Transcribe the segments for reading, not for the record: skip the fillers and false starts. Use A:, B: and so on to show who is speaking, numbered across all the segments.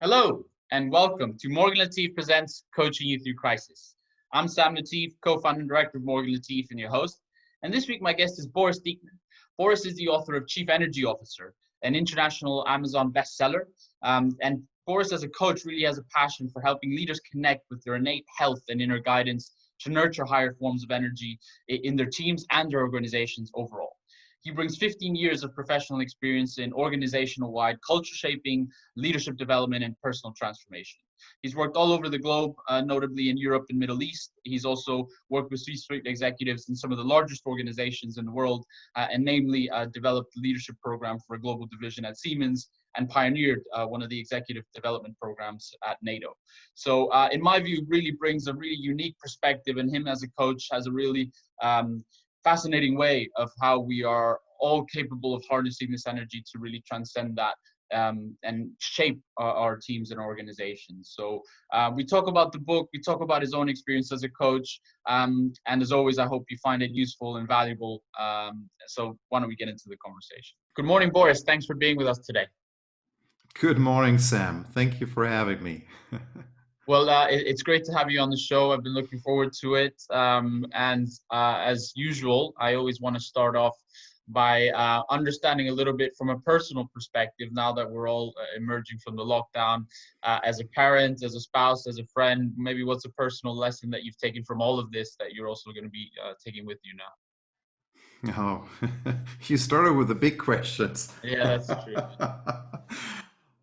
A: Hello, and welcome to Morgan Latif Presents Coaching You Through Crisis. I'm Sam Latif, co-founder and director of Morgan Latif and your host. And this week, my guest is Boris Diekmann. Boris is the author of Chief Energy Officer, an international Amazon bestseller. And Boris, as a coach, really has a passion for helping leaders connect with their innate health and inner guidance to nurture higher forms of energy in their teams and their organizations overall. He brings 15 years of professional experience in organizational-wide culture shaping, leadership development, and personal transformation. He's worked all over the globe, notably in Europe and Middle East. He's also worked with C-suite executives in some of the largest organizations in the world, and namely developed the leadership program for a global division at Siemens and pioneered one of the executive development programs at NATO. So in my view, really brings a really unique perspective, and him as a coach has a really fascinating way of how we are all capable of harnessing this energy to really transcend that and shape our teams and organizations. So we talk about the book, we talk about his own experience as a coach, and as always, I hope you find it useful and valuable. So why don't we get into the conversation? Good morning, Boris. Thanks for being with us today.
B: Good morning, Sam. Thank you for having me.
A: Well, it's great to have you on the show. I've been looking forward to it. And as usual, I always want to start off by understanding a little bit from a personal perspective now that we're all emerging from the lockdown, as a parent, as a spouse, as a friend. Maybe what's a personal lesson that you've taken from all of this that you're also going to be taking with you now?
B: Oh, you started with the big questions.
A: Yeah, that's true.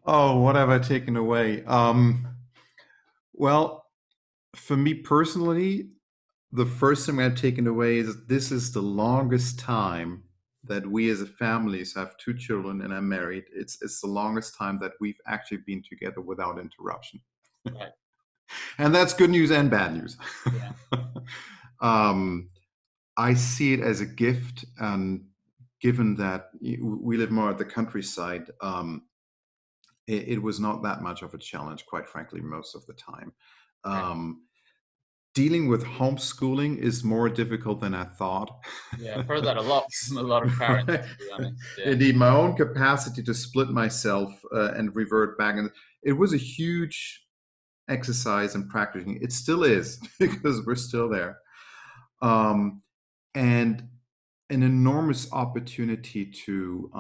B: Oh, what have I taken away? Well, for me personally, the first thing I've taken away is this is the longest time that we as a family, so I have two children and I'm married. It's the longest time that we've actually been together without interruption.
A: Right.
B: And that's good news and bad news.
A: Yeah.
B: I see it as a gift, and given that we live more at the countryside, it was not that much of a challenge, quite frankly, most of the time.
A: Right.
B: Dealing with homeschooling is more difficult than I thought.
A: Yeah, I've heard that a lot from a lot of parents, to be honest. Yeah.
B: Indeed, my own capacity to split myself and revert back, and it was a huge exercise in practicing. It still is because we're still there. And an enormous opportunity to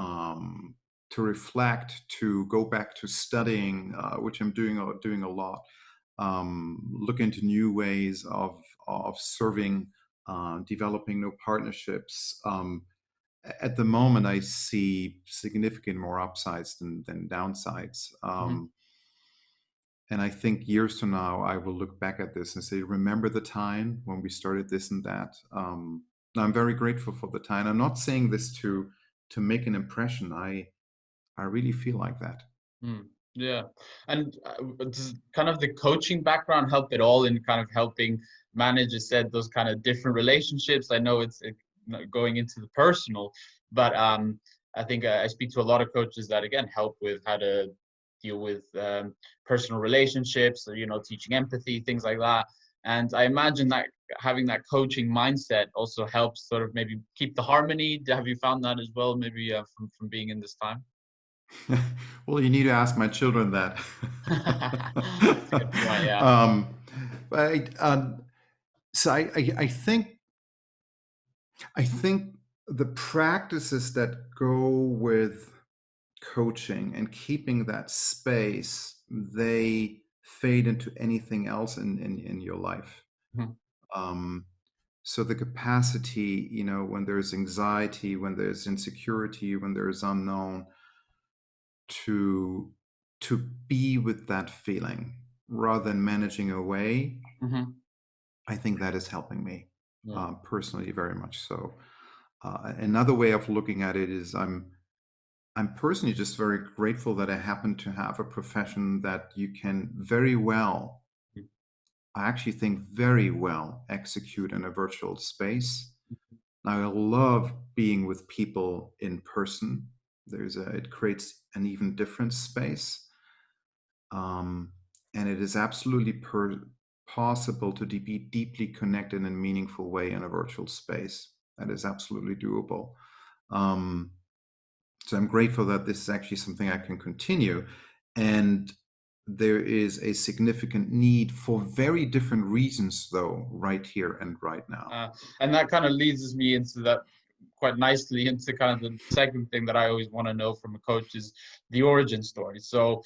B: reflect, to go back to studying, which I'm doing a lot. Look into new ways of serving, developing new partnerships. At the moment, I see significant more upsides than downsides.
A: Mhm.
B: And I think years from now, I will look back at this and say, remember the time when we started this and that. I'm very grateful for the time. I'm not saying this to make an impression. I really feel like that.
A: Yeah. And does kind of the coaching background help at all in kind of helping manage, as said, those kind of different relationships? I know it's going into the personal, but I think I speak to a lot of coaches that, again, help with how to deal with personal relationships, or, teaching empathy, things like that. And I imagine that having that coaching mindset also helps sort of maybe keep the harmony. Have you found that as well, maybe from being in this time?
B: Well, you need to ask my children that.
A: That's a good point. Yeah.
B: um, but so I think the practices that go with coaching and keeping that space, they fade into anything else in your life.
A: Mhm.
B: Um, so the capacity, when there's anxiety, when there's insecurity, when there's unknown, to to be with that feeling rather than managing away,
A: Mhm.
B: I think that is helping me
A: Yeah.
B: personally very much so. Another way of looking at it is I'm personally just very grateful that I happen to have a profession that you can very well,
A: Mm.
B: I actually think very well, execute in a virtual space. Now, I love being with people in person. It creates an even different space. Um, and it is absolutely possible to be deeply connected in a meaningful way in a virtual space. That is absolutely doable. So I'm grateful that this is actually something I can continue. And there is a significant need for very different reasons, though, right here and right now.
A: And that kind of leads me into that quite nicely into kind of the second thing that I always want to know from a coach is the origin story. So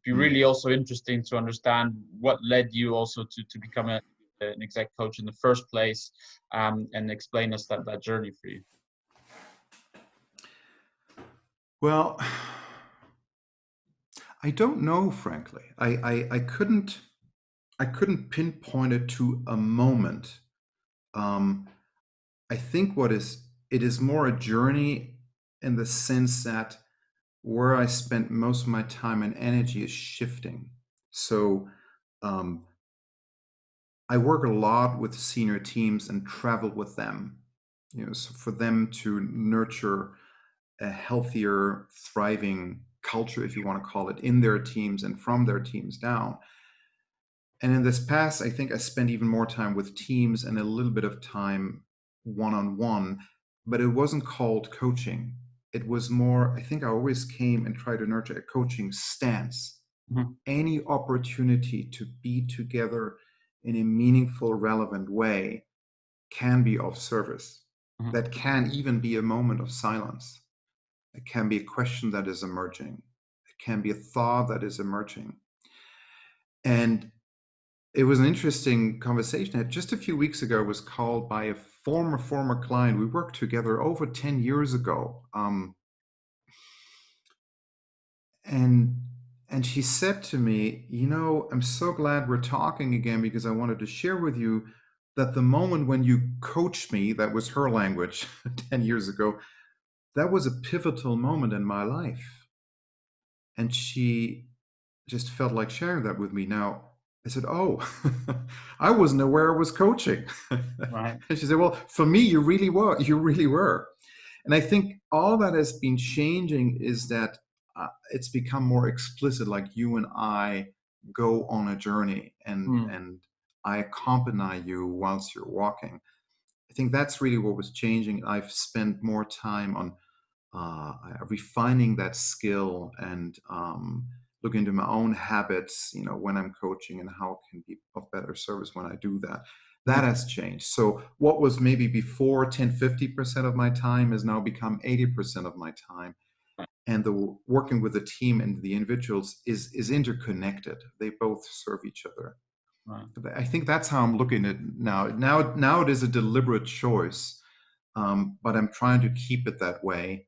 A: be really also interesting to understand what led you also to become an exec coach in the first place, and explain us that journey for you.
B: Well, I don't know, frankly. I couldn't pinpoint it to a moment. I think it is more a journey in the sense that where I spent most of my time and energy is shifting. So I work a lot with senior teams and travel with them, so for them to nurture a healthier, thriving culture, if you want to call it, in their teams and from their teams down. And in this past, I think I spent even more time with teams and a little bit of time one-on-one, but it wasn't called coaching. It was more, I think I always came and tried to nurture a coaching stance. Mm-hmm. Any opportunity to be together in a meaningful, relevant way can be of service. Mm-hmm. That can even be a moment of silence. It can be a question that is emerging. It can be a thought that is emerging. And it was an interesting conversation. Just a few weeks ago, I was called by a former client. We worked together over 10 years ago. And she said to me, I'm so glad we're talking again, because I wanted to share with you that the moment when you coached me, that was her language 10 years ago, that was a pivotal moment in my life. And she just felt like sharing that with me. Now, I said, oh, I wasn't aware I was coaching. Right. And she said, well, for me, you really were. And I think all that has been changing is that it's become more explicit, like you and I go on a journey and I accompany you whilst you're walking. I think that's really what was changing. I've spent more time on refining that skill and look into my own habits, when I'm coaching and how it can be of better service when I do that. That has changed. So what was maybe before 50% of my time has now become 80% of my time. And the working with the team and the individuals is interconnected. They both serve each other. Right. I think that's how I'm looking at it now. Now it is a deliberate choice, but I'm trying to keep it that way.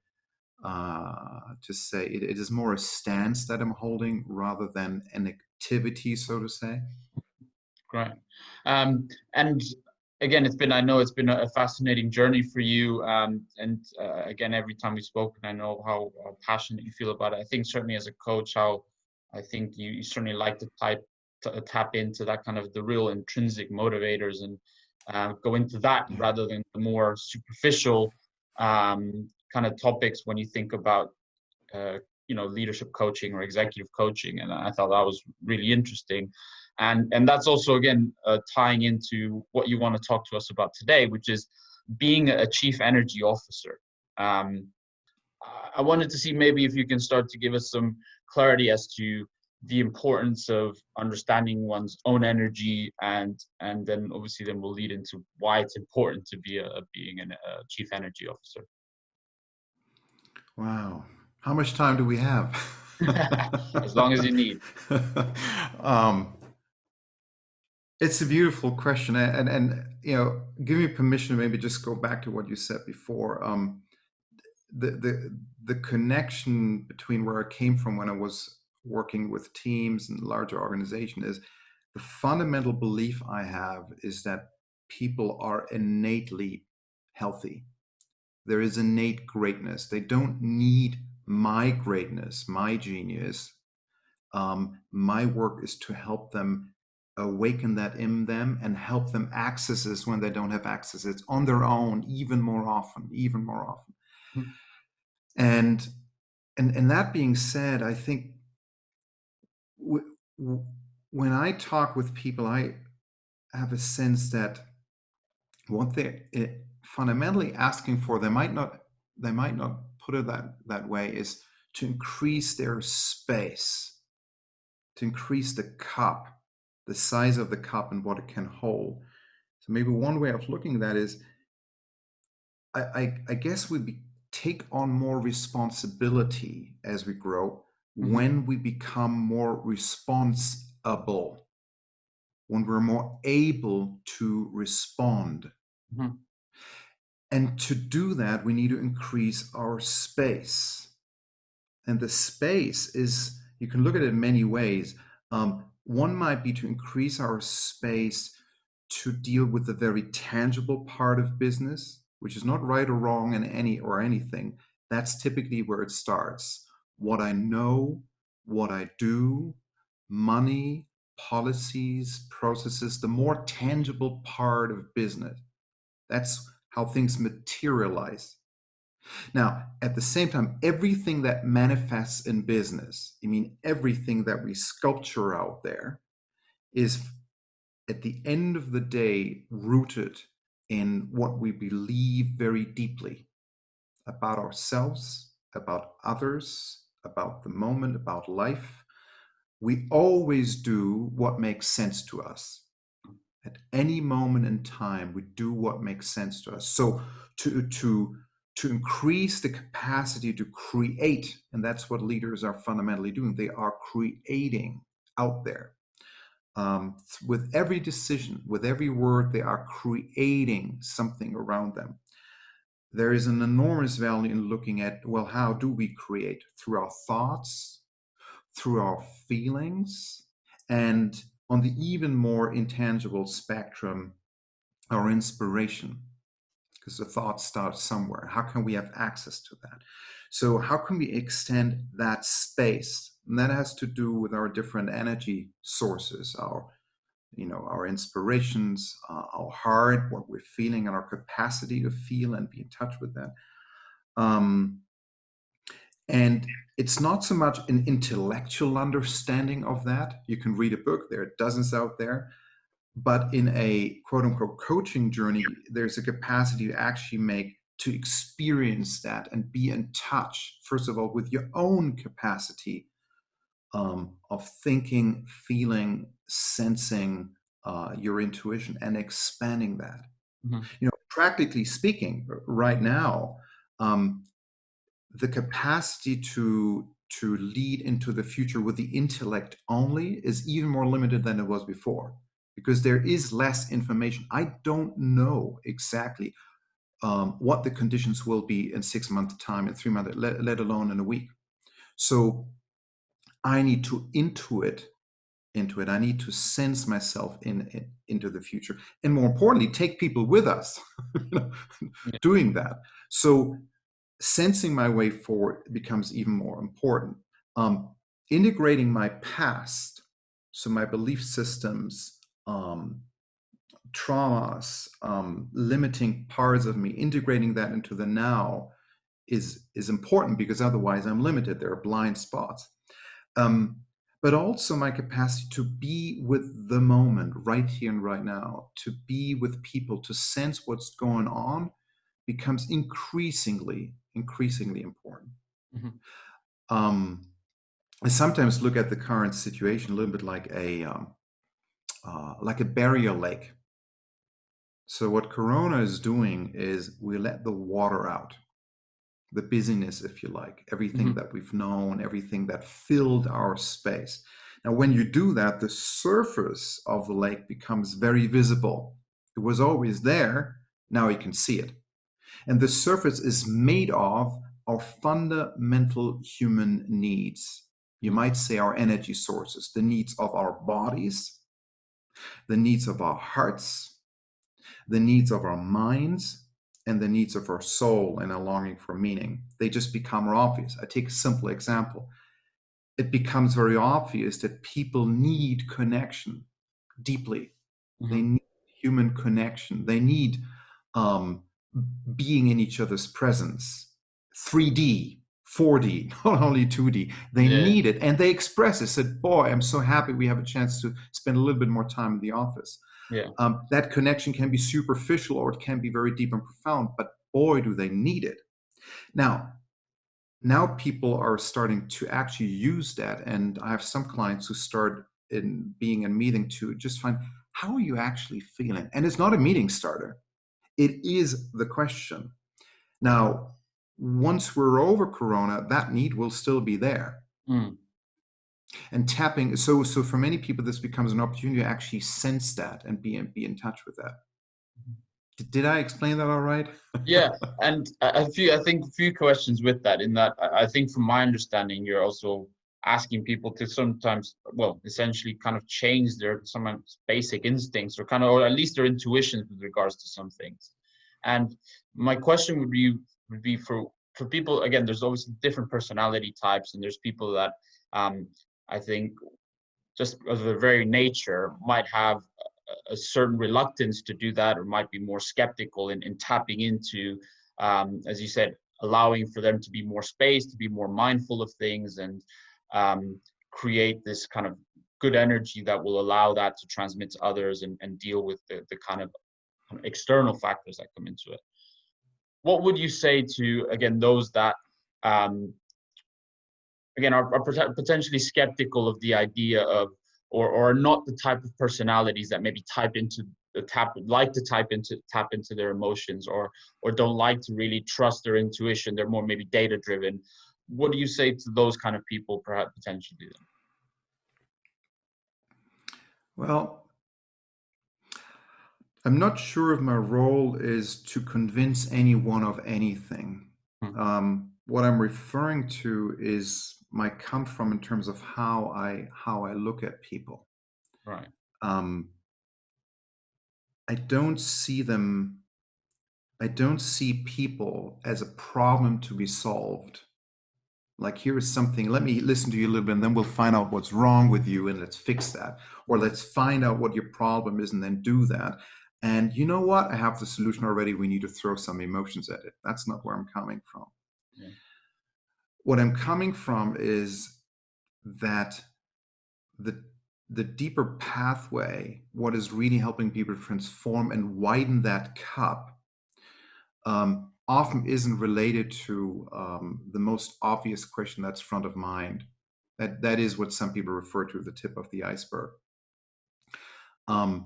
B: To say it is more a stance that I'm holding rather than an activity, so to say.
A: Great. And again, I know it's been a fascinating journey for you. Again, every time we've spoken, I know how passionate you feel about it. I think certainly as a coach, how I think you certainly like to tap into that kind of the real intrinsic motivators and go into that rather than the more superficial kind of topics when you think about leadership coaching or executive coaching. And I thought that was really interesting. And that's also, again, tying into what you want to talk to us about today, which is being a chief energy officer. I wanted to see maybe if you can start to give us some clarity as to the importance of understanding one's own energy, and then obviously then we'll lead into why it's important to be being a chief energy officer.
B: Wow. How much time do we have?
A: As long as you need.
B: It's a beautiful question, and give me permission to maybe just go back to what you said before. The connection between where I came from when I was working with teams and larger organizations is the fundamental belief I have is that people are innately healthy. There is innate greatness. They don't need my greatness, my genius. My work is to help them awaken that in them and help them access this when they don't have access. It's on their own even more often. Mm-hmm. And that being said, I think when I talk with people, I have a sense that what they're fundamentally asking for, they might not put it that way, is to increase their space, to increase the cup, the size of the cup and what it can hold. So maybe one way of looking at that is, I guess take on more responsibility as we grow when we become more responsible, when we're more able to respond. And to do that, we need to increase our space. And the space is, you can look at it in many ways. One might be to increase our space to deal with the very tangible part of business, which is not right or wrong in anything. That's typically where it starts. What I know, what I do, money, policies, processes, the more tangible part of business. That's how things materialize. Now, at the same time, everything that manifests in business, I mean, everything that we sculpture out there is, at the end of the day, rooted in what we believe very deeply about ourselves, about others, about the moment, about life. We always do what makes sense to us. At any moment in time, we do what makes sense to us. So to increase the capacity to create, and that's what leaders are fundamentally doing, they are creating out there. With every decision, with every word, they are creating something around them. There is an enormous value in looking at, well, how do we create? Through our thoughts, through our feelings, and on the even more intangible spectrum, our inspiration, because the thought starts somewhere. How can we have access to that? So how can we extend that space? And that has to do with our different energy sources, our inspirations, our heart, what we're feeling, and our capacity to feel and be in touch with that. And it's not so much an intellectual understanding of that. You can read a book, there are dozens out there. But in a quote unquote coaching journey, there's a capacity to actually to experience that and be in touch, first of all, with your own capacity of thinking, feeling, sensing your intuition and expanding that. Practically speaking, right now, the capacity to lead into the future with the intellect only is even more limited than it was before, because there is less information. I don't know exactly what the conditions will be in 6 months' time, in 3 months, let alone in a week. So I need to intuit into it. I need to sense myself into the future, and more importantly, take people with us doing that. So sensing my way forward becomes even more important. Integrating my past, so my belief systems, traumas, limiting parts of me, integrating that into the now is important, because otherwise I'm limited. There are blind spots. But also my capacity to be with the moment, right here and right now, to be with people, to sense what's going on, becomes increasingly important. I sometimes look at the current situation a little bit like a barrier lake. So what Corona is doing is we let the water out, the busyness, if you like, everything that we've known, everything that filled our space. Now, when you do that, the surface of the lake becomes very visible. It was always there. Now you can see it. And the surface is made of our fundamental human needs. You might say our energy sources, the needs of our bodies, the needs of our hearts, the needs of our minds, and the needs of our soul and a longing for meaning. They just become more obvious. I take a simple example. It becomes very obvious that people need connection deeply. They need human connection. They need being in each other's presence. 3D, 4D, not only 2D. They need it, and they express it. Said, boy, I'm so happy we have a chance to spend a little bit more time in the office. That connection can be superficial, or it can be very deep and profound, but boy, do they need it. Now, now people are starting to actually use that. And I have some clients who start in being a meeting to just find, how are you actually feeling? And it's not a meeting starter. It is the question. Now, once we're over Corona, that need will still be there.
A: Mm.
B: And tapping, so for many people, this becomes an opportunity to actually sense that and be in touch with that. Did I explain that all right?
A: Yeah, and I think a few questions with that. In that, I think from my understanding, you're also asking people to sometimes, well, essentially, kind of change their some basic instincts, or kind of, or at least their intuitions with regards to some things. And my question would be for people. Again, there's obviously different personality types, and there's people that I think just because of their very nature might have a certain reluctance to do that, or might be more skeptical in tapping into, as you said, allowing for them to be more space, to be more mindful of things, and create this kind of good energy that will allow that to transmit to others, and deal with the kind of external factors that come into it. What would you say to, again, those that again are potentially skeptical of the idea of, or are not the type of personalities that maybe tap into their emotions, or don't like to really trust their intuition? They're more maybe data driven. What do you say to those kind of people, perhaps potentially then?
B: Well, I'm not sure if my role is to convince anyone of anything. What I'm referring to is my come from in terms of how I look at people.
A: Right.
B: I don't see them. I don't see people as a problem to be solved. Like, here is something, let me listen to you a little bit, and then we'll find out what's wrong with you and let's fix that. Or let's find out what your problem is and then do that. And you know what? I have the solution already. We need to throw some emotions at it. That's not where I'm coming from.
A: Yeah.
B: What I'm coming from is that the deeper pathway, what is really helping people transform and widen that cup, often isn't related to the most obvious question that's front of mind. That is what some people refer to as the tip of the iceberg. When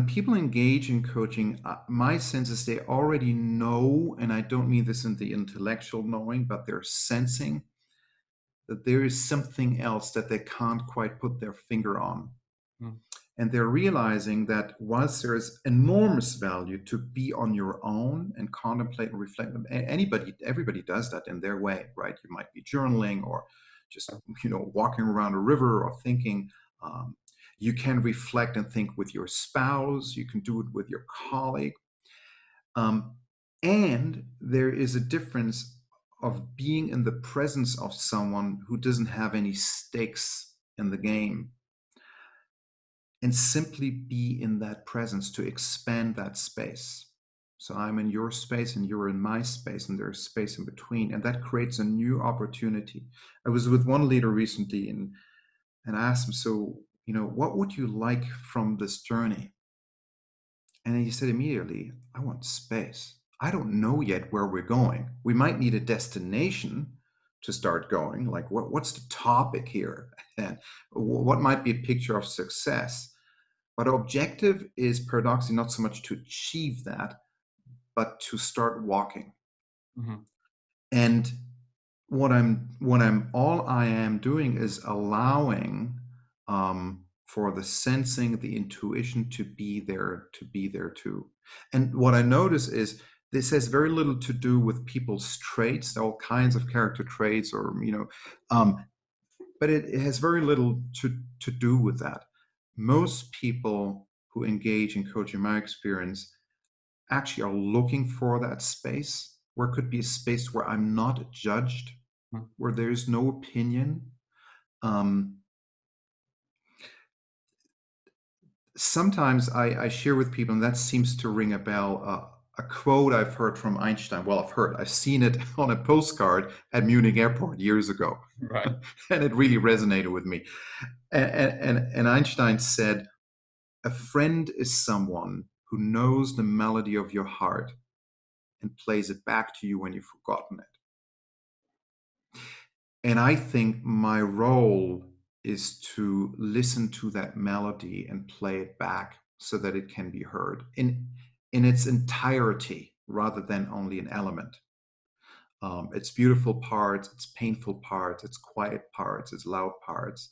B: people engage in coaching, my sense is they already know, and I don't mean this in the intellectual knowing, but they're sensing that there is something else that they can't quite put their finger on.
A: Mm.
B: And they're realizing that whilst there is enormous value to be on your own and contemplate and reflect, everybody does that in their way, right? You might be journaling, or just, walking around a river, or thinking. You can reflect and think with your spouse. You can do it with your colleague. And there is a difference of being in the presence of someone who doesn't have any stakes in the game, and simply be in that presence to expand that space. So I'm in your space and you're in my space, and there's space in between, and that creates a new opportunity. I was with one leader recently, and I asked him, so, what would you like from this journey? And he said immediately, I want space. I don't know yet where we're going. We might need a destination to start going. Like, what's the topic here? And what might be a picture of success? But objective is paradoxically not so much to achieve that, but to start walking.
A: Mm-hmm.
B: And all I am doing is allowing for the sensing, the intuition to be there too. And what I notice is this has very little to do with people's traits, all kinds of character traits, or but it has very little to do with that. Most people who engage in coaching, in my experience, actually are looking for that space where it could be a space where I'm not judged, where there's no opinion. Sometimes I share with people, and that seems to ring a bell, a quote I've heard from Einstein. Well, I've seen it on a postcard at Munich Airport years ago.
A: Right.
B: And it really resonated with me. And Einstein said, a friend is someone who knows the melody of your heart and plays it back to you when you've forgotten it. And I think my role is to listen to that melody and play it back so that it can be heard in its entirety rather than only an element. Its beautiful parts, its painful parts, its quiet parts, its loud parts.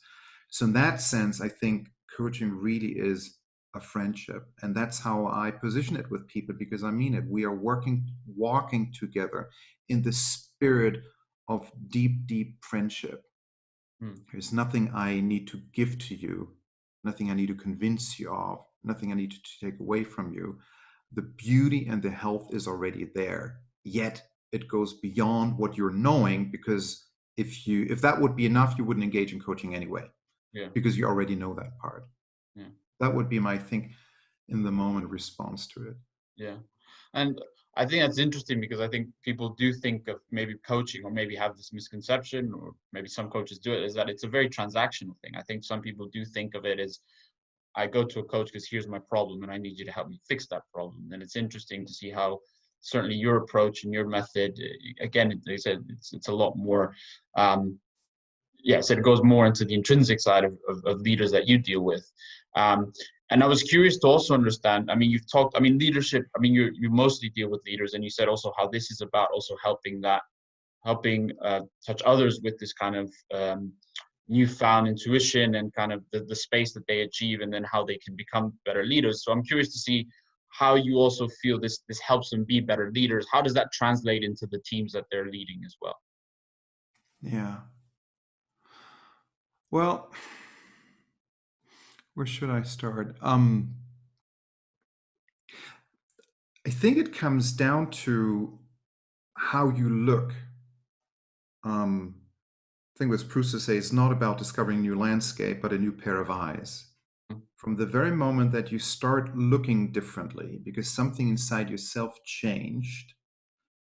B: So in that sense, I think coaching really is a friendship, and that's how I position it with people, because I mean it. We are walking together in the spirit of deep, deep friendship.
A: Mm.
B: There's nothing I need to give to you, nothing I need to convince you of, nothing I need to take away from you. The beauty and the health is already there. Yet it goes beyond what you're knowing, because if that would be enough, you wouldn't engage in coaching anyway,
A: Yeah.
B: because you already know that part.
A: Yeah.
B: That would be my think in the moment response to it.
A: Yeah. And I think that's interesting because I think people do think of maybe coaching, or maybe have this misconception, or maybe some coaches do it, is that it's a very transactional thing. I think some people do think of it as, I go to a coach because here's my problem and I need you to help me fix that problem. And it's interesting to see how certainly your approach and your method, again, like I said, it's a lot more, so it goes more into the intrinsic side of leaders that you deal with. Um, and I was curious to also understand, I mean, you've talked, I mean, leadership, I mean, you mostly deal with leaders, and you said also how this is about also helping touch others with this kind of newfound intuition and kind of the space that they achieve, and then how they can become better leaders. So I'm curious to see how you also feel this helps them be better leaders. How does that translate into the teams that they're leading as well?
B: Yeah. Well, where should I start? I think it comes down to how you look. I think what Proust to say, it's not about discovering a new landscape, but a new pair of eyes. From the very moment that you start looking differently, because something inside yourself changed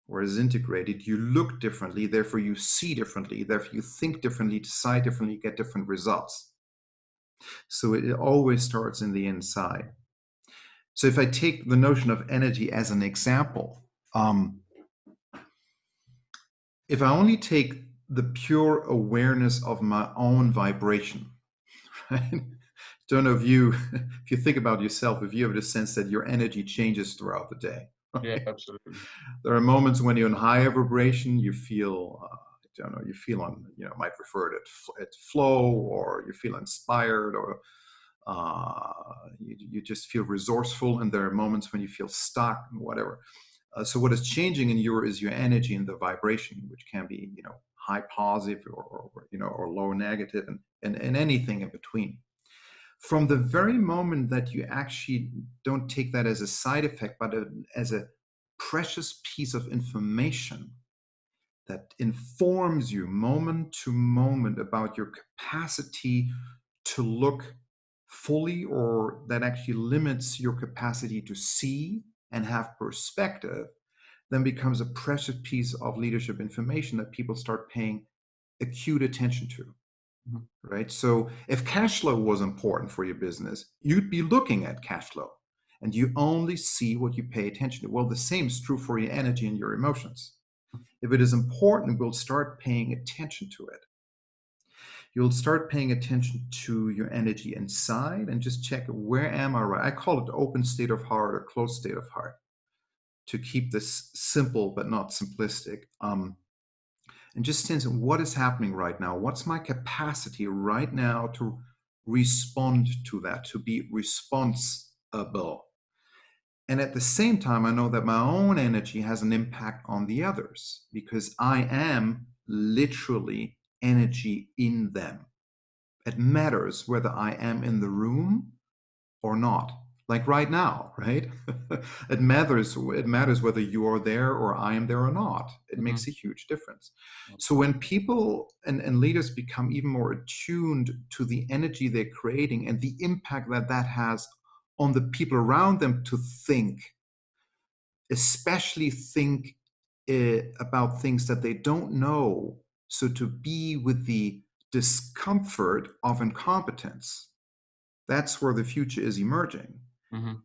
B: or is integrated, you look differently, therefore you see differently, therefore you think differently, decide differently, get different results. So it always starts in the inside. So if I take the notion of energy as an example, if I only take the pure awareness of my own vibration, right? Don't know if you if you think about yourself, if you have the sense that your energy changes throughout the day.
A: Yeah,
B: Right?
A: absolutely.
B: There are moments when you're in higher vibration, you feel I don't know, you feel on, might refer to it at flow, or you feel inspired, or you just feel resourceful, and there are moments when you feel stuck and whatever. So what is changing in you is your energy and the vibration, which can be, high positive, or low negative, and anything in between. From the very moment that you actually don't take that as a side effect, but as a precious piece of information that informs you moment to moment about your capacity to look fully, or that actually limits your capacity to see and have perspective, then becomes a precious piece of leadership information that people start paying acute attention to.
A: Mhm.
B: Right? So if cash flow was important for your business, you'd be looking at cash flow, and you only see what you pay attention to. Well, the same is true for your energy and your emotions. If it is important, we'll start paying attention to it. You'll start paying attention to your energy inside and just check, where am I right? I call it open state of heart or closed state of heart, to keep this simple but not simplistic. And just sense what is happening right now. What's my capacity right now to respond to that, to be responsible? And at the same time, I know that my own energy has an impact on the others, because I am literally energy in them. It matters whether I am in the room or not. Like right now, right? It matters whether you are there or I am there or not. It
A: Mhm.
B: makes a huge difference. So
A: Absolutely.
B: when people and leaders become even more attuned to the energy they're creating and the impact that that has on the people around them, to think, especially think about things that they don't know, so to be with the discomfort of incompetence, that's where the future is emerging.
A: Mhm.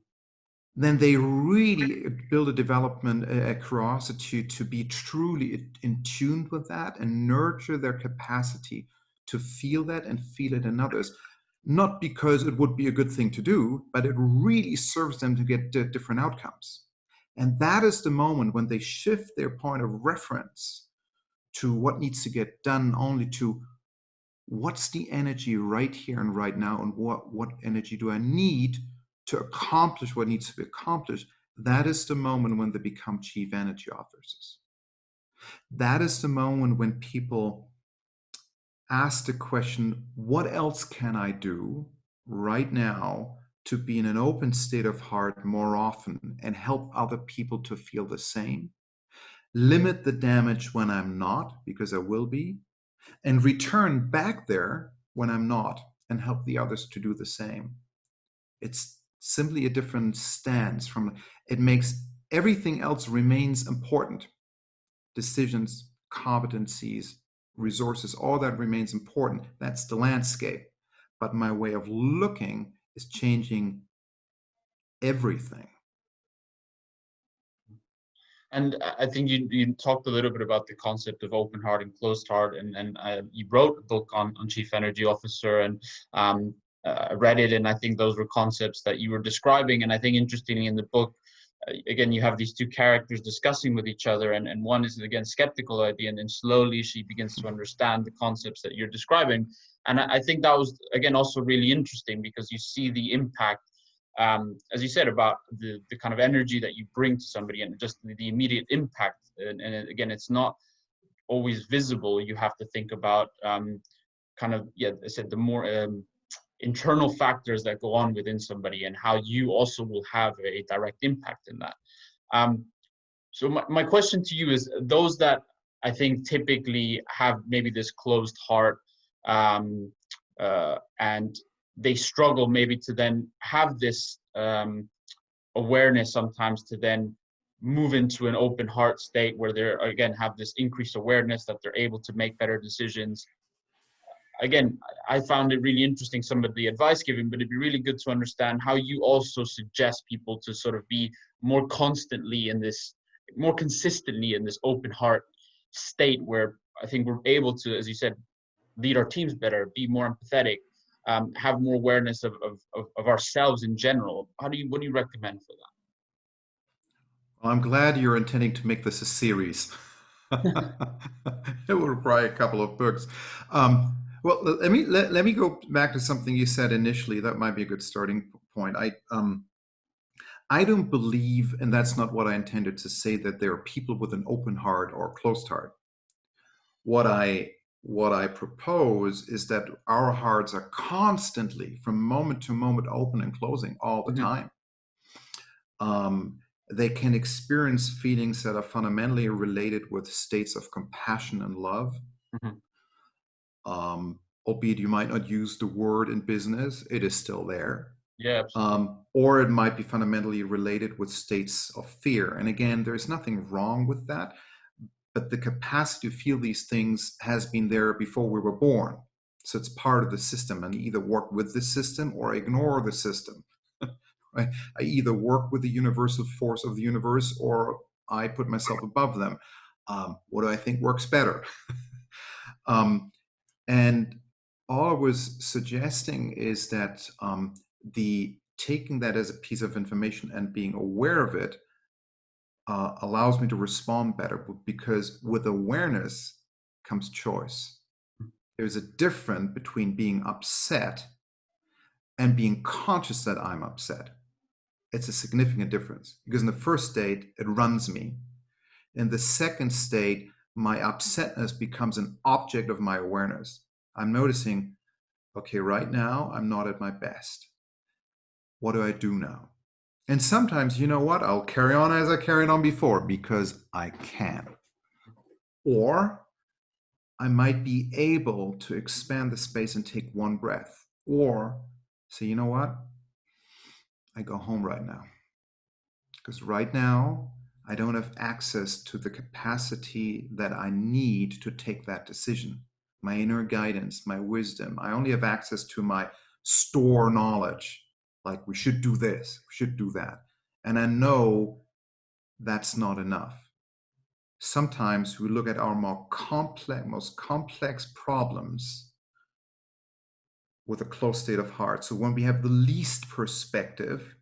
B: then they really build a development, a curiosity to be truly in tune with that and nurture their capacity to feel that and feel it in others. Not because it would be a good thing to do, but it really serves them to get different outcomes. And that is the moment when they shift their point of reference to what needs to get done, only to what's the energy right here and right now, and what energy do I need to accomplish what needs to be accomplished. That is the moment when they become chief energy officers. That is the moment when people ask the question, what else can I do right now to be in an open state of heart more often and help other people to feel the same? Limit the damage when I'm not, because I will be, and return back there when I'm not and help the others to do the same. It's simply a different stance from it. Makes everything else remains important. Decisions, competencies, resources, all that remains important. That's the landscape. But my way of looking is changing everything.
A: And I think you talked a little bit about the concept of open heart and closed heart, and you wrote a book on Chief Energy Officer, and read it, and I think those were concepts that you were describing. And I think interestingly in the book, again, you have these two characters discussing with each other, and one is again skeptical at the end, and slowly she begins to understand the concepts that you're describing. And I think that was again also really interesting because you see the impact, as you said, about the kind of energy that you bring to somebody and just the immediate impact. And again, it's not always visible. You have to think about kind of, yeah, I said, the more internal factors that go on within somebody and how you also will have a direct impact in that. So my question to you is, those that I think typically have maybe this closed heart, and they struggle maybe to then have this awareness sometimes to then move into an open heart state where they're again have this increased awareness that they're able to make better decisions. Again, I found it really interesting, some of the advice given, but it'd be really good to understand how you also suggest people to sort of be more constantly in this, more consistently in this open heart state where I think we're able to, as you said, lead our teams better, be more empathetic, have more awareness of ourselves in general. What do you recommend for that?
B: Well, I'm glad you're intending to make this a series. It will require a couple of books. Well, let me go back to something you said initially. That might be a good starting point. I don't believe, and that's not what I intended to say, that there are people with an open heart or a closed heart. What I propose is that our hearts are constantly, from moment to moment, open and closing all the time. They can experience feelings that are fundamentally related with states of compassion and love. Albeit you might not use the word in business, it is still there.
A: Yeah.
B: Or it might be fundamentally related with states of fear. And again, there's nothing wrong with that, but the capacity to feel these things has been there before we were born. So it's part of the system, and either work with the system or ignore the system. Right? I either work with the universal force of the universe or I put myself above them. What do I think works better? And all I was suggesting is that the taking that as a piece of information and being aware of it allows me to respond better, because with awareness comes choice. There's a difference between being upset and being conscious that I'm upset. It's a significant difference, because in the first state, it runs me. In the second state, my upsetness becomes an object of my awareness. I'm noticing, okay, right now, I'm not at my best. What do I do now? And sometimes, you know what? I'll carry on as I carried on before because I can. Or I might be able to expand the space and take one breath. Or say, you know what? I go home right now. Because right now, I don't have access to the capacity that I need to take that decision. My inner guidance, my wisdom. I only have access to my store knowledge. Like, we should do this, we should do that. And I know that's not enough. Sometimes we look at our most complex problems with a closed state of heart. So when we have the least perspective,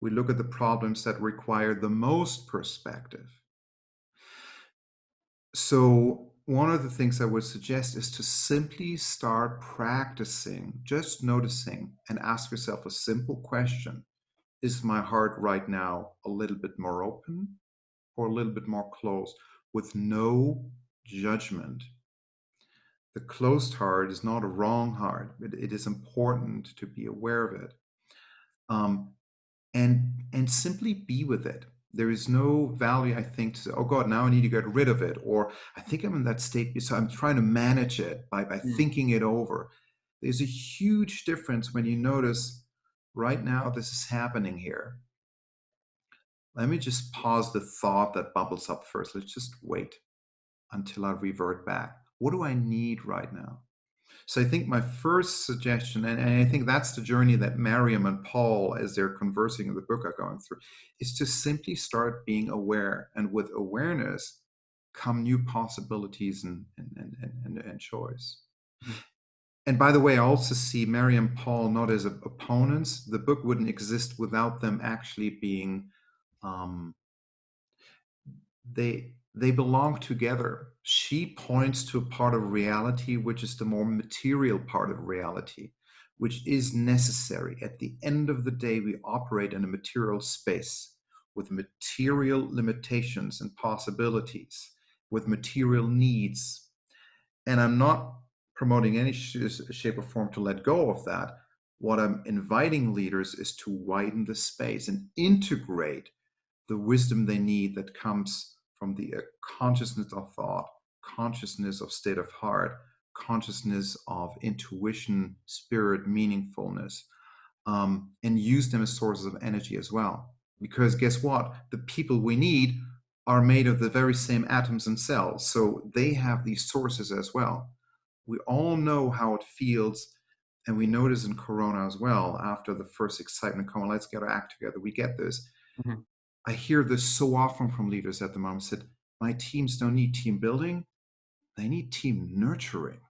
B: we look at the problems that require the most perspective. So one of the things I would suggest is to simply start practicing, just noticing, and ask yourself a simple question. Is my heart right now a little bit more open or a little bit more closed, with no judgment? The closed heart is not a wrong heart, but it is important to be aware of it. And simply be with it. There is no value, I think, to say, oh God, now I need to get rid of it. Or I think I'm in that state, so I'm trying to manage it by thinking it over. There's a huge difference when you notice, right now, this is happening here. Let me just pause the thought that bubbles up first. Let's just wait until I revert back. What do I need right now? So I think my first suggestion, and I think that's the journey that Miriam and Paul, as they're conversing in the book, are going through, is to simply start being aware. And with awareness come new possibilities and choice. Mm-hmm. And by the way, I also see Miriam and Paul not as opponents. The book wouldn't exist without them actually being, they belong together. She points to a part of reality, which is the more material part of reality, which is necessary. At the end of the day, we operate in a material space with material limitations and possibilities, with material needs. And I'm not promoting any shape or form to let go of that. What I'm inviting leaders is to widen the space and integrate the wisdom they need that comes from the consciousness of thought, consciousness of state of heart, consciousness of intuition, spirit, meaningfulness, and use them as sources of energy as well. Because guess what? The people we need are made of the very same atoms and cells, so they have these sources as well. We all know how it feels, and we notice in Corona as well, after the first excitement, come on, let's get our act together, we get this. Mm-hmm. I hear this so often from leaders at the moment, said, my teams don't need team building, they need team nurturing.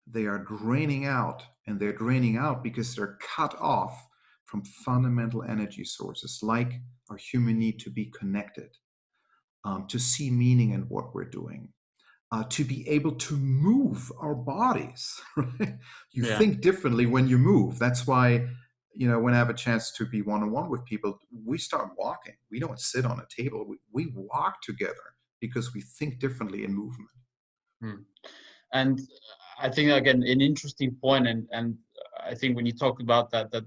B: They are draining out, and they're draining out because they're cut off from fundamental energy sources, like our human need to be connected, to see meaning in what we're doing, to be able to move our bodies, right? You think differently when you move. That's why, when I have a chance to be one-on-one with people, we start walking. We don't sit on a table. We walk together because we think differently in movement.
A: And I think, again, an interesting point, and I think when you talk about that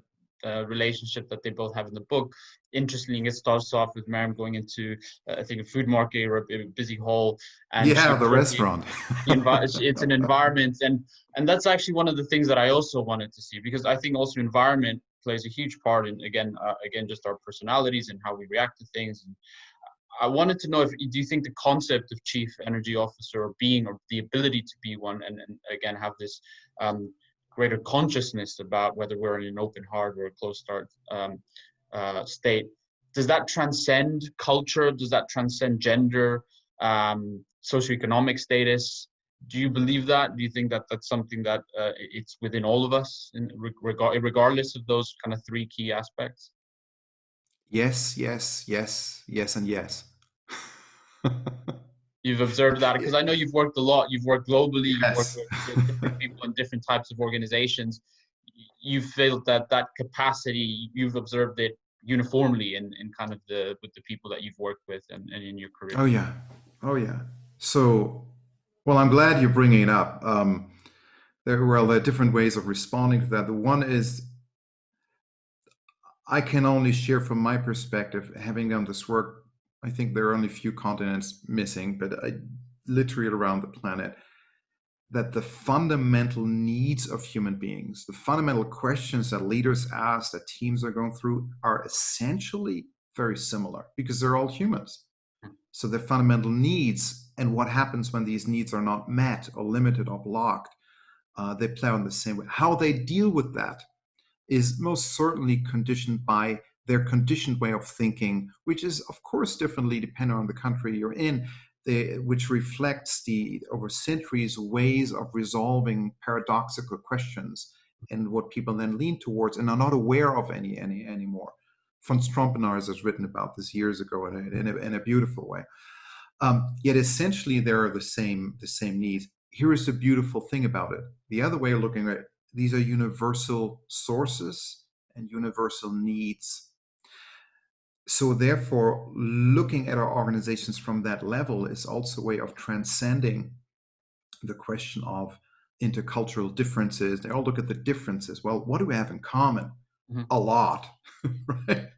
A: relationship that they both have in the book, interestingly, it starts off with Miriam going into, I think, a food market or a busy hall. And
B: the restaurant.
A: It's an environment. And that's actually one of the things that I also wanted to see, because I think also environment plays a huge part in, again, just our personalities and how we react to things. And I wanted to know, do you think the concept of chief energy officer, or being, or the ability to be one, and again have this greater consciousness about whether we're in an open heart or a closed heart state, does that transcend culture? Does that transcend gender, socioeconomic status? Do you believe that? Do you think that that's something that it's within all of us, regardless of those kind of three key aspects?
B: Yes, yes, yes, yes, and yes.
A: You've observed that, because I know you've worked a lot. You've worked globally.
B: Yes.
A: You've worked with different people in different types of organizations. You feel that capacity, you've observed it uniformly in kind of with the people that you've worked with and in your career.
B: Oh yeah. So, well, I'm glad you're bringing it up. There are different ways of responding to that. The one is, I can only share from my perspective, having done this work. I think there are only a few continents missing, but literally around the planet, that the fundamental needs of human beings, the fundamental questions that leaders ask, that teams are going through, are essentially very similar, because they're all humans. So their fundamental needs, and what happens when these needs are not met or limited or blocked, they play on the same way. How they deal with that is most certainly conditioned by their conditioned way of thinking, which is of course differently depending on the country you're in, which reflects the over centuries ways of resolving paradoxical questions and what people then lean towards and are not aware of any anymore. Von Strompenaars has written about this years ago in a beautiful way. Yet essentially there are the same needs. Here is the beautiful thing about it. The other way of looking at it, these are universal sources and universal needs. So therefore, looking at our organizations from that level is also a way of transcending the question of intercultural differences. They all look at the differences. Well, what do we have in common? Mm-hmm. A lot, right?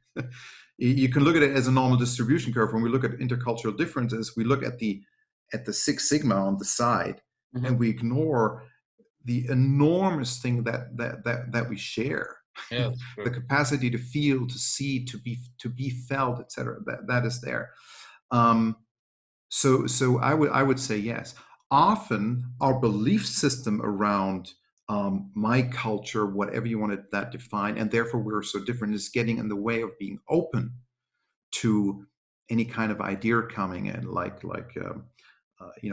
B: You can look at it as a normal distribution curve. When we look at intercultural differences, we look at the Six Sigma on the side, mm-hmm. and we ignore the enormous thing that we share.
A: Yeah,
B: the capacity to feel, to see, to be felt, etc. That is there. So I would say yes. Often our belief system around my culture, whatever you want that define, and therefore we're so different, is getting in the way of being open to any kind of idea coming in.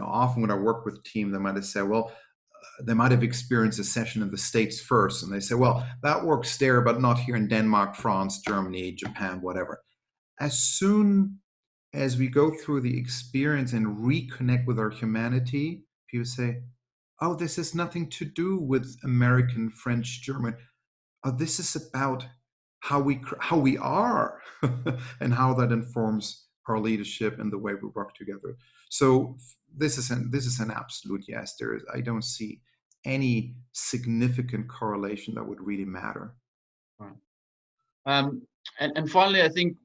B: Often when I work with a team, they might have said, well, they might have experienced a session in the States first, and they say, well, that works there, but not here in Denmark, France, Germany, Japan, whatever. As soon as we go through the experience and reconnect with our humanity, people say, oh, this has nothing to do with American, French, German. Oh, this is about how we are and how that informs our leadership and the way we work together. So this is an absolute yes. I don't see any significant correlation that would really matter.
A: Right. And finally, I think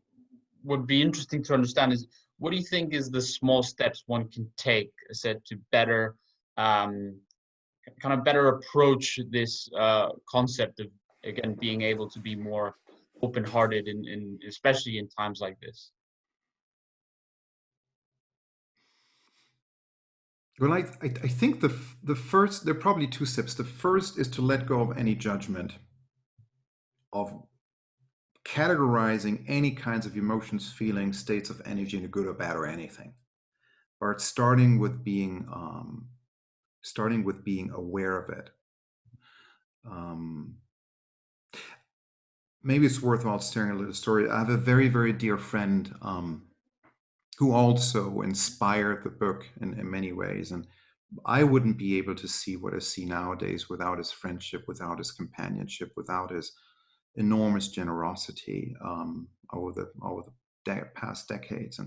A: would be interesting to understand is, what do you think is the small steps one can take, as said, to better better approach this concept of, again, being able to be more open-hearted in especially in times like this?
B: Well, I think the first, there are probably two steps. The first is to let go of any judgment of categorizing any kinds of emotions, feelings, states of energy into good or bad or anything. But starting with being aware of it. Maybe it's worthwhile sharing a little story. I have a very, very dear friend who also inspired the book in many ways. And I wouldn't be able to see what I see nowadays without his friendship, without his companionship, without his enormous generosity over the past decades.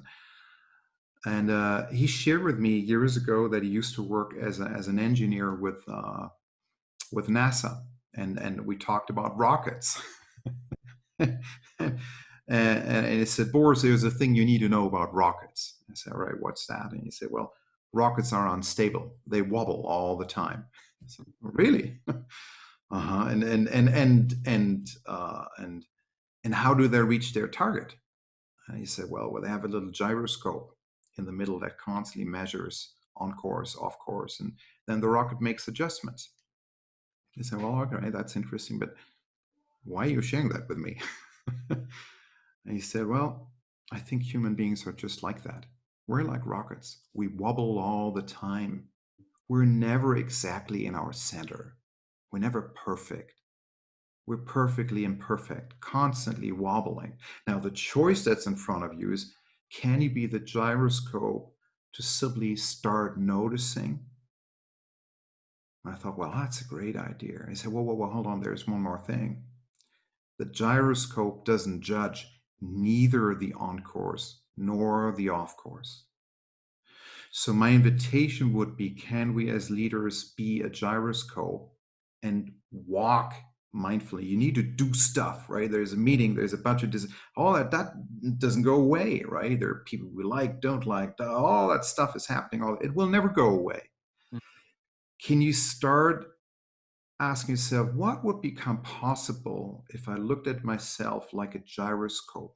B: And he shared with me years ago that he used to work as an engineer with NASA, and we talked about rockets. And he said, Boris, there's a thing you need to know about rockets. I said, all right, what's that? And he said, well, rockets are unstable. They wobble all the time. I said, really? Uh-huh. And how do they reach their target? And he said, well, they have a little gyroscope in the middle that constantly measures on course, off course, and then the rocket makes adjustments. I said, well, okay, that's interesting, but why are you sharing that with me? And he said, well, I think human beings are just like that. We're like rockets. We wobble all the time. We're never exactly in our center. We're never perfect. We're perfectly imperfect, constantly wobbling. Now, the choice that's in front of you is, can you be the gyroscope to simply start noticing? And I thought, well, that's a great idea. And he said, well, hold on, there's one more thing. The gyroscope doesn't judge neither the on-course nor the off-course. So my invitation would be, can we as leaders be a gyroscope and walk mindfully? You need to do stuff, right? There's a meeting, there's a bunch of all that doesn't go away, right? There are people we like, don't like, all that stuff is happening. It will never go away. Mm-hmm. Can you start asking yourself, what would become possible if I looked at myself like a gyroscope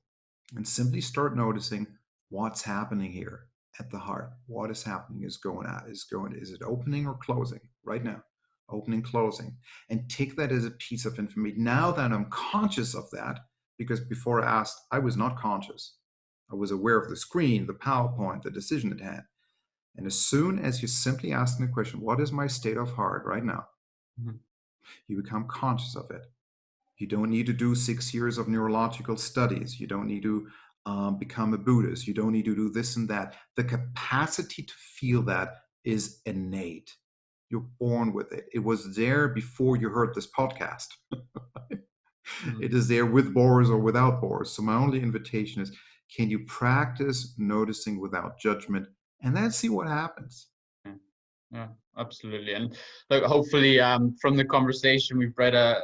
B: and simply start noticing what's happening here at the heart? What is happening? Is it opening or closing right now? Opening, closing, and take that as a piece of information. Now that I'm conscious of that, because before I asked, I was not conscious. I was aware of the screen, the PowerPoint, the decision at hand. And as soon as you simply ask the question, what is my state of heart right now?
A: Mm-hmm.
B: You become conscious of it. You don't need to do 6 years of neurological studies. You don't need to become a Buddhist. You don't need to do this and that. The capacity to feel that is innate. You're born with it. It was there before you heard this podcast.
A: Mm-hmm.
B: It is there with Boris or without Boris. So my only invitation is, can you practice noticing without judgment, and then see what happens?
A: Yeah, absolutely. And look, hopefully, from the conversation, we've bred a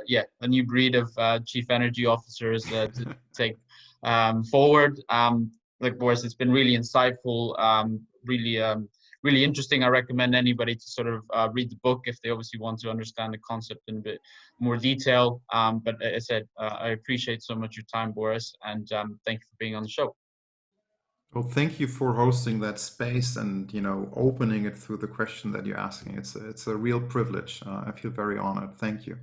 A: new breed of chief energy officers to take forward. Like Boris, it's been really insightful, really interesting. I recommend anybody to sort of read the book if they obviously want to understand the concept in a bit more detail. But as I said, I appreciate so much your time, Boris, and thank you for being on the show.
B: Well, thank you for hosting that space and, opening it through the question that you're asking. It's a real privilege. I feel very honored. Thank you.